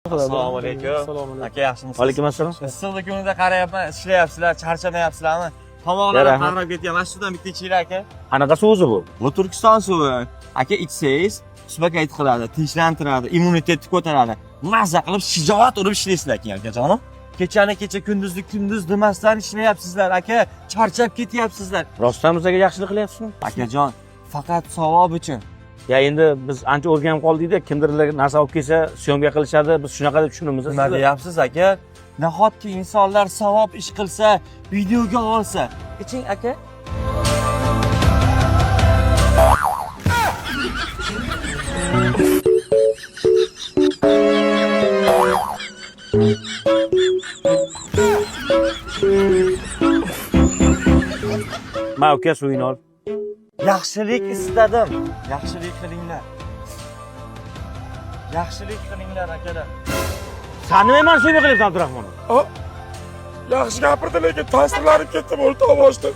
Assalomu alaykum. Assalomu alaykum. Aka yaxshimisiz? Alaykum assalom. Issiqlik kunida qarayapman, ishlayapsizlar, charchamayapsizlarmi? Tomoqlarim qarab ketyapman. Mana shudan bitta ichinglar aka. Qanaqa suv o'zi bu? Bu Turkiston suvi. Aka ichsangiz, suhbat qiladi, tinchlantiradi, immunitetni ko'taradi. Mazza qilib shijoat urib ishlaysizlar keyin akajonim. Kechani kecha, kunduzni kunduz demasdan ishlayapsizlar aka. Charchab ketyapsizlar. Rostdan bizga yaxshilik qilyapsizmi? Akajon, faqat savob uchun. Ya endi biz ancha o'rganib qoldik-da, kimdirlar narsa olib kelsa, syomka qilishadi, biz shunaqa deb tushunamiz. Nima deyapsiz aka? Nahotki insonlar savob ish qilsa, videoga olsa, iching aka. Ma uka suvini ol. Yaxshilik istadim. Yaxshilik qilinglar. Yaxshilik qilinglar akalar. Sen nima men suvni qilyapsan Abdurahmon? Yaxshi gapirdi, lekin ta'sirlanib ketdim o'rta boshda.